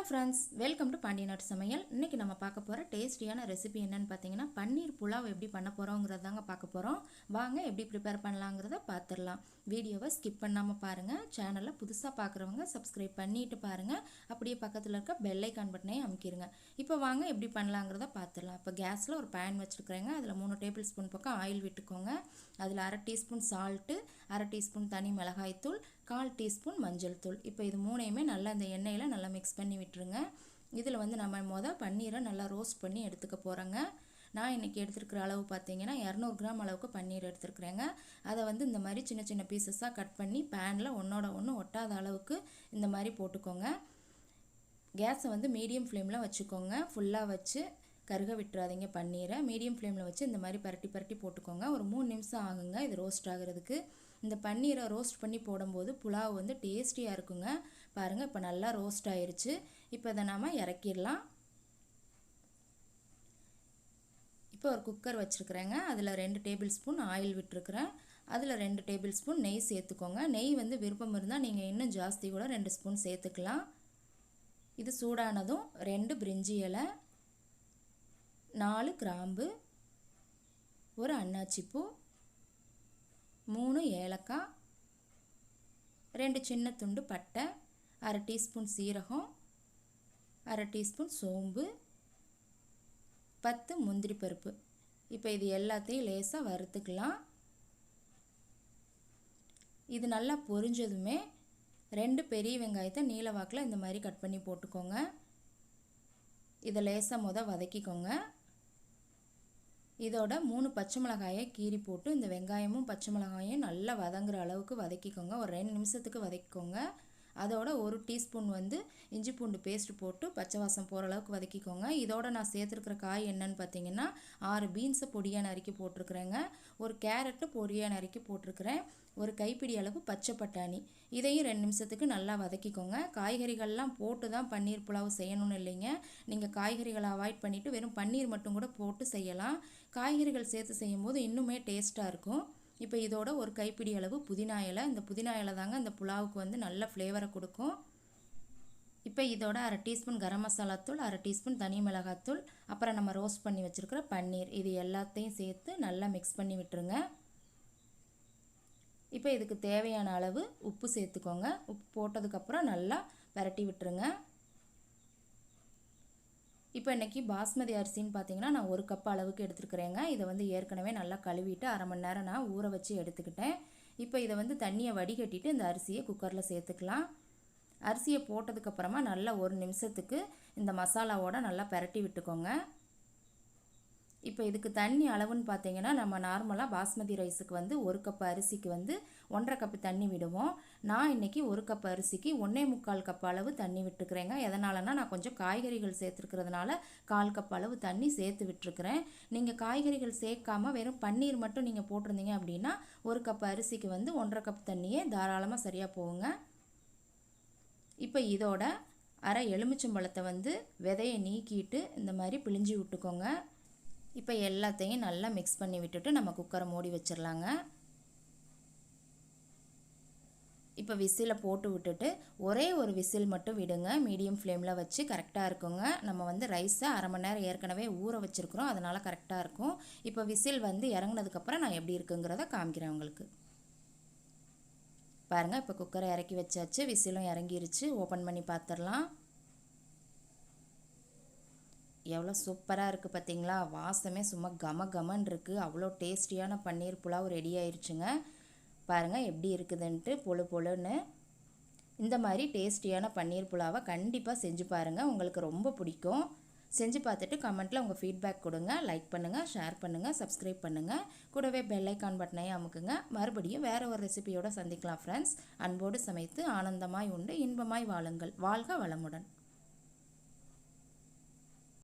Friends, welcome to Pandya நாட்டு சமையல். இன்றைக்கி நம்ம பார்க்க போகிற டேஸ்டியான ரெசிபி என்னென்னு பார்த்தீங்கன்னா பன்னீர் புலாவ் எப்படி பண்ண போகிறோங்கிறது தாங்க பார்க்க போகிறோம். வாங்க எப்படி ப்ரிப்பேர் பண்ணலாங்கிறத பார்த்துடலாம். வீடியோவை ஸ்கிப் பண்ணாமல் பாருங்கள். சேனலில் புதுசாக பார்க்குறவங்க சப்ஸ்கிரைப் பண்ணிவிட்டு பாருங்கள். அப்படியே பக்கத்தில் இருக்க பெல் ஐக்கான் பட்டனையும் அமுக்கிடுங்க. இப்போ வாங்க எப்படி பண்ணலாங்கிறத பார்த்துடலாம். இப்போ கேஸில் ஒரு பேன் வச்சுருக்குறேங்க. அதில் 3 டேபிள் ஸ்பூன் பக்கம் ஆயில் விட்டுக்கோங்க. அதில் 1/2 டீஸ்பூன் சால்ட்டு, 1/2 டீஸ்பூன் தனி மிளகாய்த்தூள், 1/4 டீஸ்பூன் மஞ்சள் தூள். இப்போ இது மூணையுமே நல்லா இந்த எண்ணெயில் நல்லா மிக்ஸ் பண்ணி விட்டுருங்க. இதில் வந்து நம்ம பன்னீரை நல்லா ரோஸ்ட் பண்ணி எடுத்துக்க போகிறோங்க. நான் இன்றைக்கி எடுத்துருக்கிற அளவு பார்த்தீங்கன்னா 200 கிராம் அளவுக்கு பன்னீர் எடுத்துருக்குறேங்க. அதை வந்து இந்த மாதிரி சின்ன சின்ன பீசஸாக கட் பண்ணி பேனில் ஒன்றோட ஒன்று ஒட்டாத அளவுக்கு இந்த மாதிரி போட்டுக்கோங்க. கேஸை வந்து மீடியம் ஃப்ளேமில் வச்சுக்கோங்க. ஃபுல்லாக வச்சு கருக விட்டுறாதீங்க. பன்னீரை மீடியம் ஃப்ளேமில் வச்சு இந்த மாதிரி பரட்டி பரட்டி போட்டுக்கோங்க. ஒரு 3 நிமிஷம் ஆகுங்க இது ரோஸ்ட் ஆகிறதுக்கு. இந்த பன்னீரை ரோஸ்ட் பண்ணி போடும்போது புலாவ் வந்து டேஸ்டியாக இருக்குங்க. பாருங்கள், இப்போ நல்லா ரோஸ்ட் ஆயிடுச்சு. இப்போ இதை நாம் இறக்கிடலாம். இப்போ ஒரு குக்கர் வச்சுருக்குறேங்க. அதில் 2 டேபிள் ஸ்பூன் ஆயில் விட்டுருக்குறேன். அதில் 2 டேபிள் ஸ்பூன் நெய் சேர்த்துக்கோங்க. நெய் வந்து விருப்பம் இருந்தால் நீங்கள் இன்னும் ஜாஸ்தி கூட 2 ஸ்பூன் சேர்த்துக்கலாம். இது சூடானதும் 2 பிரிஞ்சி இலை, 4 கிராம்பு, ஒரு அன்னாச்சிப்பூ, 3 ஏலக்காய், 2 சின்ன துண்டு பட்டை, 1/2 டீஸ்பூன் சீரகம், 1/2 டீஸ்பூன் சோம்பு, 10 முந்திரி பருப்பு. இப்போ இது எல்லாத்தையும் லேசாக வறுத்துக்கலாம். இது நல்லா பொரிஞ்சதுமே 2 பெரிய வெங்காயத்தை நீல வாக்கில் இந்த மாதிரி கட் பண்ணி போட்டுக்கோங்க. இதை லேசாக வதக்கிக்கோங்க. இதோட 3 பச்சை மிளகாயை கீறி போட்டு இந்த வெங்காயமும் பச்சை மிளகாயும் நல்லா வதங்குற அளவுக்கு வதக்கிக்கோங்க. ஒரு 2 நிமிஷத்துக்கு வதக்கிக்கோங்க. அதோட 1 டீஸ்பூன் வந்து இஞ்சி பூண்டு பேஸ்ட் போட்டு பச்சை வாசம் போகிற அளவுக்கு வதக்கிக்கோங்க. இதோட நான் சேர்த்துருக்கிற காய் என்னன்னு பார்த்தீங்கன்னா 6 பீன்ஸை பொடியாக நறுக்கி போட்டிருக்கிறேங்க. ஒரு கேரட்டு பொடியாக நறுக்கி போட்டிருக்கிறேன். ஒரு கைப்பிடி அளவு பச்சை பட்டாணி. இதையும் 2 நிமிஷத்துக்கு நல்லா வதக்கிக்கோங்க. காய்கறிகள்லாம் போட்டு தான் பன்னீர் புலாவ் செய்யணும்னு இல்லைங்க. நீங்கள் காய்கறிகளை அவாய்ட் பண்ணிவிட்டு வெறும் பன்னீர் மட்டும் கூட போட்டு செய்யலாம். காய்கறிகள் சேர்த்து செய்யும்போது இன்னுமே டேஸ்ட்டாக இருக்கும். இப்போ இதோட ஒரு கைப்பிடி அளவு புதினா இலை. இந்த புதினா இலை தாங்க இந்த புலாவுக்கு வந்து நல்ல ஃப்ளேவரை கொடுக்கும். இப்போ இதோட 1/2 டீஸ்பூன் கரம் மசாலா தூள், 1/2 டீஸ்பூன் தனி மிளகாத்தூள், அப்புறம் நம்ம ரோஸ்ட் பண்ணி வச்சுருக்கிற பன்னீர், இது எல்லாத்தையும் சேர்த்து நல்லா மிக்ஸ் பண்ணி விட்டுருங்க. இப்போ இதுக்கு தேவையான அளவு உப்பு சேர்த்துக்கோங்க. உப்பு போட்டதுக்கப்புறம் நல்லா பரட்டி விட்டுருங்க. இப்போ இன்றைக்கி பாஸ்மதி அரிசின்னு பார்த்தீங்கன்னா நான் 1 கப் அளவுக்கு எடுத்துருக்குறேங்க. இதை வந்து ஏற்கனவே நல்லா கழுவிட்டு 1/2 மணி நேரம் நான் ஊற வச்சு எடுத்துக்கிட்டேன். இப்போ இதை வந்து தண்ணியை வடிகட்டிட்டு இந்த அரிசியை குக்கரில் சேர்த்துக்கலாம். அரிசியை போட்டதுக்கப்புறமா நல்லா 1 நிமிஷத்துக்கு இந்த மசாலாவோட நல்லா பரட்டி விட்டுக்கோங்க. இப்போ இதுக்கு தண்ணி அளவுன்னு பார்த்தீங்கன்னா நம்ம நார்மலாக பாஸ்மதி ரைஸுக்கு வந்து 1 கப் அரிசிக்கு வந்து 1.5 கப் தண்ணி விடுவோம். நான் இன்றைக்கி 1 கப் அரிசிக்கு 1.25 கப் அளவு தண்ணி விட்டுருக்குறேங்க. எதனாலனா நான் கொஞ்சம் காய்கறிகள் சேர்த்துருக்கிறதுனால 1/4 கப் அளவு தண்ணி சேர்த்து விட்டுருக்குறேன். நீங்கள் காய்கறிகள் சேர்க்காமல் வெறும் பன்னீர் மட்டும் நீங்கள் போட்டிருந்தீங்க அப்படின்னா 1 கப் அரிசிக்கு வந்து 1.5 கப் தண்ணியே தாராளமாக சரியாக போகுங்க. இப்போ இதோட அரை எலுமிச்சம்பழத்தை வந்து விதையை நீக்கிட்டு இந்த மாதிரி பிழிஞ்சு விட்டுக்கோங்க. இப்போ எல்லாத்தையும் நல்லா மிக்ஸ் பண்ணி விட்டுட்டு நம்ம குக்கரை மூடி வச்சிடலாங்க. இப்போ விசிலை போட்டு விட்டுட்டு ஒரே ஒரு விசில் மட்டும் விடுங்க. மீடியம் ஃப்ளேமில் வச்சு கரெக்டாக இருக்குங்க. நம்ம வந்து ரைஸை 1/2 மணி நேரம் ஏற்கனவே ஊற வச்சுருக்குறோம், அதனால் கரெக்டாக இருக்கும். இப்போ விசில் வந்து இறங்கினதுக்கப்புறம் நான் எப்படி இருக்குங்கிறத காமிக்கிறேன் உங்களுக்கு. பாருங்கள், இப்போ குக்கரை இறக்கி வச்சாச்சு. விசிலும் இறங்கிருச்சு. ஓப்பன் பண்ணி பார்த்துடலாம். எவ்வளோ சூப்பராக இருக்குது பார்த்தீங்களா? வாசமே சும்மா கமன்னு இருக்குது. அவ்வளோ டேஸ்டியான பன்னீர் புலாவ் ரெடி ஆயிடுச்சுங்க. பாருங்கள் எப்படி இருக்குதுன்ட்டு, பொழுன்னு. இந்த மாதிரி டேஸ்டியான பன்னீர் புலாவை கண்டிப்பாக செஞ்சு பாருங்கள். உங்களுக்கு ரொம்ப பிடிக்கும். செஞ்சு பார்த்துட்டு கமெண்ட்டில் உங்கள் ஃபீட்பேக் கொடுங்க. லைக் பண்ணுங்கள், ஷேர் பண்ணுங்கள், சப்ஸ்கிரைப் பண்ணுங்கள். கூடவே பெல் ஐக்கான் பட்டனையும் அமுக்குங்க. மறுபடியும் வேறு ஒரு ரெசிபியோடு சந்திக்கலாம் ஃப்ரெண்ட்ஸ். அன்போடு சமைத்து ஆனந்தமாய் உண்டு இன்பமாய் வாழுங்கள். வாழ்க வளமுடன்.